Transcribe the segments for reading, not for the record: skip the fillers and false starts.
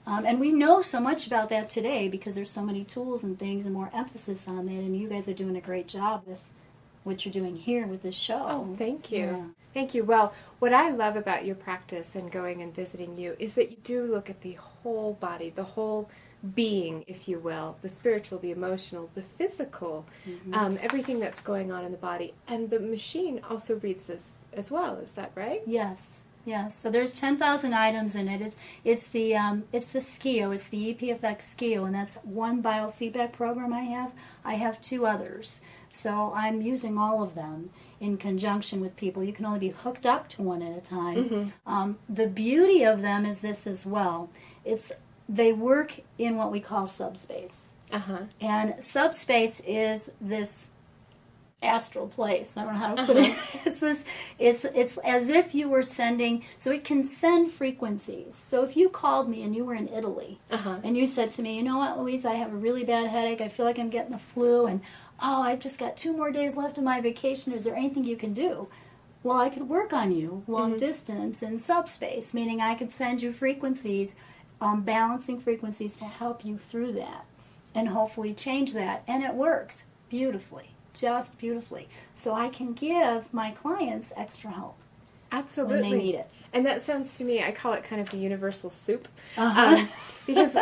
And we know so much about that today because there's so many tools and things and more emphasis on that, and you guys are doing a great job with what you're doing here with this show. Oh, thank you. Yeah. Thank you. Well, what I love about your practice and going and visiting you is that you do look at the whole body, the whole being, if you will, the spiritual, the emotional, the physical, everything that's going on in the body. And the machine also reads this as well. Is that right? Yes. Yes. So there's 10,000 items in it. It's the SKIO. It's the EPFX SKIO, and that's one biofeedback program I have. I have 2 others. So I'm using all of them in conjunction with people. You can only be hooked up to one at a time. The beauty of them is this as well. They work in what we call subspace. And subspace is this astral place. I don't know how to put it. It's as if you were sending, so it can send frequencies. So if you called me and you were in Italy, and you said to me, you know what, Louise, I have a really bad headache. I feel like I'm getting the flu, and I've just got 2 more days left of my vacation. Is there anything you can do? Well, I could work on you long distance in subspace, meaning I could send you frequencies, balancing frequencies to help you through that and hopefully change that. And it works beautifully, just beautifully. So I can give my clients extra help. Absolutely. When they need it. And that sounds to me, I call it kind of the universal soup. Because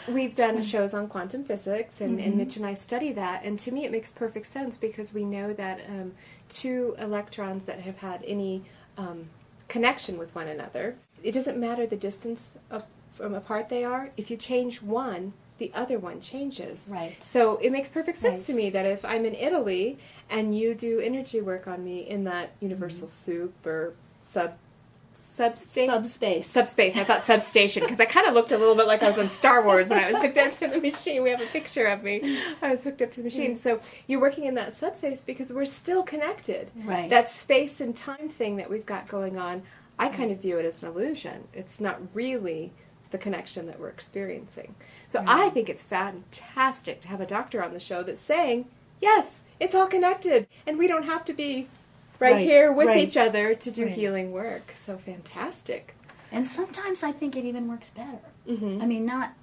we've done shows on quantum physics, and Mitch and I study that. And to me, it makes perfect sense because we know that 2 electrons that have had any connection with one another, it doesn't matter the distance from apart they are. If you change one, the other one changes. Right. So it makes perfect sense to me that if I'm in Italy and you do energy work on me in that universal soup or subspace. Subspace. I thought substation because I kind of looked a little bit like I was on Star Wars when I was hooked up to the machine. We have a picture of me. I was hooked up to the machine. So you're working in that subspace because we're still connected. Right. That space and time thing that we've got going on, I kind of view it as an illusion. It's not really the connection that we're experiencing. So I think it's fantastic to have a doctor on the show that's saying, yes, it's all connected, and we don't have to be right here with each other to do healing work. So fantastic. And sometimes I think it even works better. I mean, not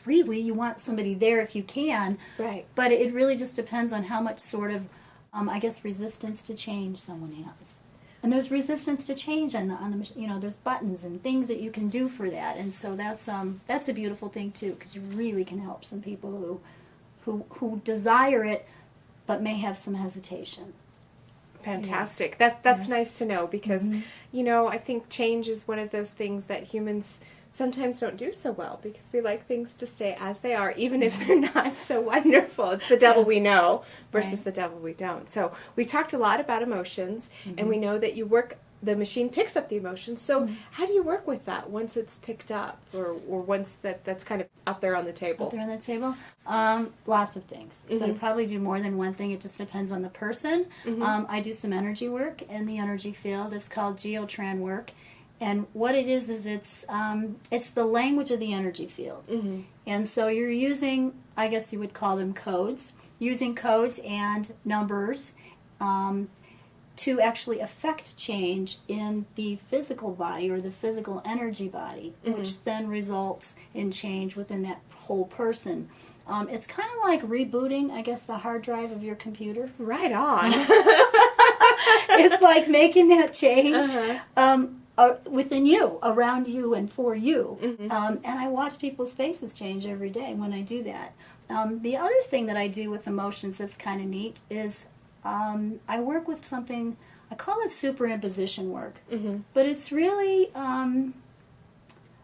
really. You want somebody there if you can. Right. But it really just depends on how much sort of, I guess, resistance to change someone has. And there's resistance to change on the there's buttons and things that you can do for that. And so that's a beautiful thing too, because you really can help some people who desire it but may have some hesitation. Fantastic. That's nice to know because, I think change is one of those things that humans sometimes don't do so well because we like things to stay as they are, even if they're not so wonderful. It's the devil we know versus the devil we don't. So we talked a lot about emotions, and we know that the machine picks up the emotions. So how do you work with that once it's picked up or once that's kind of up there on the table? Up there on the table? Lots of things. So I probably do more than one thing. It just depends on the person. I do some energy work in the energy field. It's called geotran work. And what it is it's the language of the energy field. And so you're using, I guess you would call them codes, using codes and numbers to actually affect change in the physical body or the physical energy body, which then results in change within that whole person. It's kind of like rebooting, I guess, the hard drive of your computer. Right on. It's like making that change. Within you, around you, and for you. And I watch people's faces change every day when I do that. The other thing that I do with emotions that's kind of neat is I work with something, I call it superimposition work, but it's really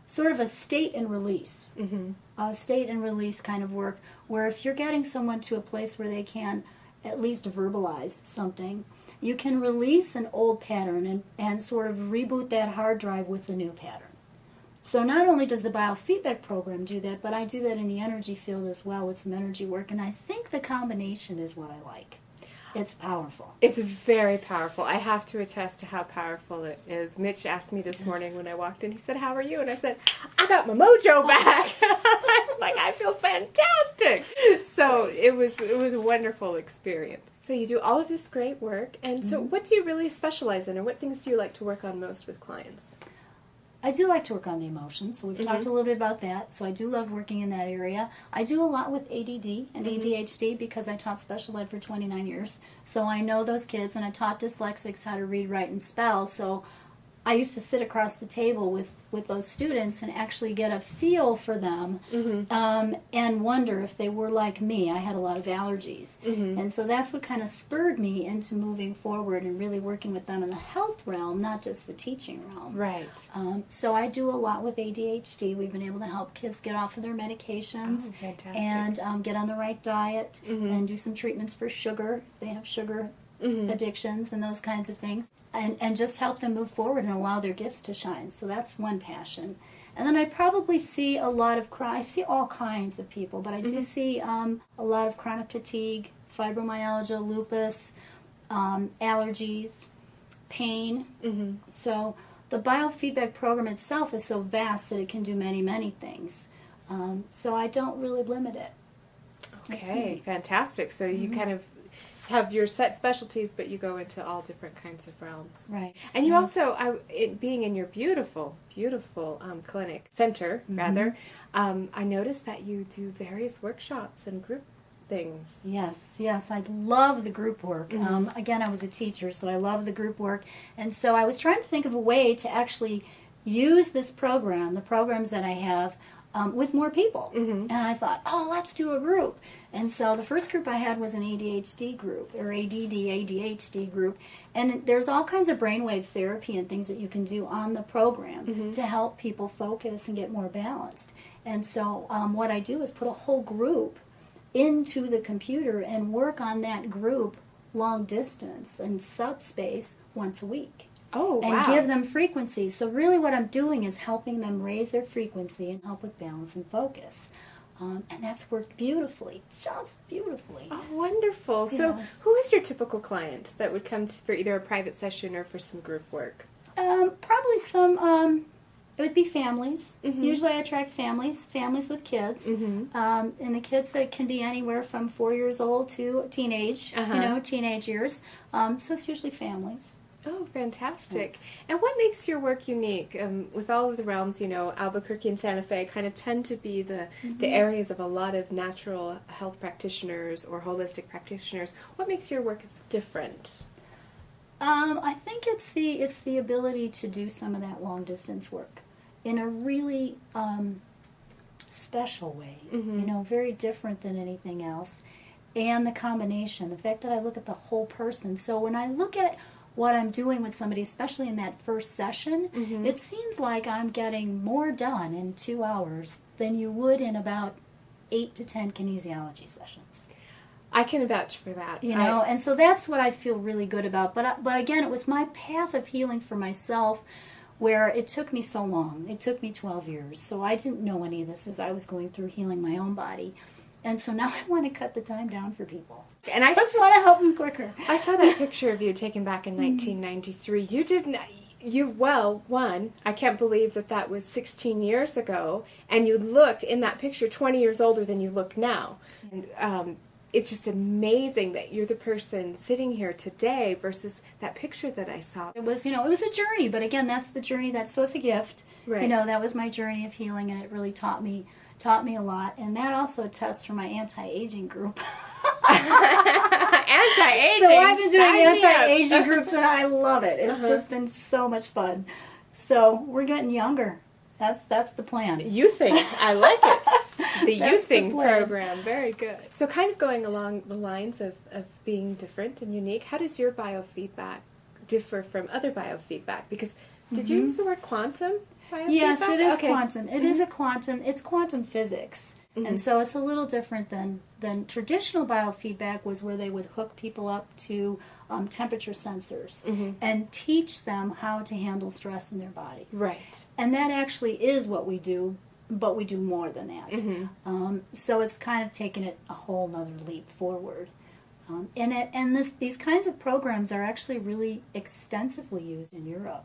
sort of a state and release, a state and release kind of work, where if you're getting someone to a place where they can at least verbalize something, you can release an old pattern and sort of reboot that hard drive with the new pattern. So not only does the biofeedback program do that, but I do that in the energy field as well with some energy work, and I think the combination is what I like. It's powerful. It's very powerful. I have to attest to how powerful it is. Mitch asked me this morning when I walked in, he said, "How are you?" And I said, "I got my mojo back." Like, I feel fantastic. So it was a wonderful experience. So you do all of this great work, and so what do you really specialize in, or what things do you like to work on most with clients? I do like to work on the emotions, so we've talked a little bit about that. So I do love working in that area. I do a lot with ADD and ADHD because I taught special ed for 29 years. So I know those kids, and I taught dyslexics how to read, write, and spell. So I used to sit across the table with those students and actually get a feel for them and wonder if they were like me. I had a lot of allergies. And so that's what kind of spurred me into moving forward and really working with them in the health realm, not just the teaching realm. Right. So I do a lot with ADHD. We've been able to help kids get off of their medications and get on the right diet and do some treatments for sugar. They have sugar addictions and those kinds of things, and just help them move forward and allow their gifts to shine. So that's one passion. And then I probably see a lot of I see all kinds of people, but I do see a lot of chronic fatigue, fibromyalgia, lupus, allergies, pain. So the biofeedback program itself is so vast that it can do many, many things. So I don't really limit it. Okay, fantastic. So you kind of have your set specialties, but you go into all different kinds of realms. Right. And you also, being in your beautiful, beautiful clinic, center, rather, I noticed that you do various workshops and group things. Yes, I love the group work. Again, I was a teacher, so I love the group work. And so I was trying to think of a way to actually use this program, the programs that I have, with more people. And I thought, let's do a group. And so the first group I had was an ADHD group, or ADHD group. And there's all kinds of brainwave therapy and things that you can do on the program to help people focus and get more balanced. And so what I do is put a whole group into the computer and work on that group long distance and subspace once a week. Oh, wow. And give them frequencies. So really what I'm doing is helping them raise their frequency and help with balance and focus. And that's worked beautifully, just beautifully. Oh, wonderful. So who is your typical client that would come for either a private session or for some group work? Probably some, it would be families. Usually I attract families with kids. And the kids can be anywhere from 4 years old to teenage, teenage years. So it's usually families. Oh, fantastic. Yes. And what makes your work unique? With all of the realms, Albuquerque and Santa Fe kind of tend to be the areas of a lot of natural health practitioners or holistic practitioners. What makes your work different? I think it's the ability to do some of that long distance work in a really special way, very different than anything else. And the combination, the fact that I look at the whole person. So when I look at what I'm doing with somebody, especially in that first session, it seems like I'm getting more done in 2 hours than you would in about 8 to 10 kinesiology sessions. I can vouch for that. And so that's what I feel really good about. But again, it was my path of healing for myself where it took me so long. It took me 12 years. So I didn't know any of this as I was going through healing my own body. And so now I want to cut the time down for people. And I just want to help them quicker. I saw that picture of you taken back in 1993. You didn't... I can't believe that was 16 years ago, and you looked, in that picture, 20 years older than you look now. And it's just amazing that you're the person sitting here today versus that picture that I saw. It was, it was a journey, but again, that's the journey, so it's a gift. Right. That was my journey of healing, and it really taught me a lot. And that also attests for my anti-aging group. Anti-aging. So I've been doing anti-aging groups, and I love it. It's just been so much fun. So we're getting younger. That's the plan. Youthing. I like it. The youthing program. Very good. So kind of going along the lines of being different and unique, how does your biofeedback differ from other biofeedback? Because did you use the word quantum biofeedback? Yes, it is quantum. It is a quantum. It's quantum physics. And so it's a little different than traditional biofeedback was where they would hook people up to temperature sensors and teach them how to handle stress in their bodies. Right. And that actually is what we do, but we do more than that. So it's kind of taken it a whole nother leap forward. These kinds of programs are actually really extensively used in Europe.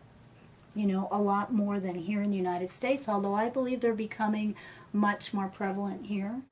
A lot more than here in the United States, although I believe they're becoming much more prevalent here.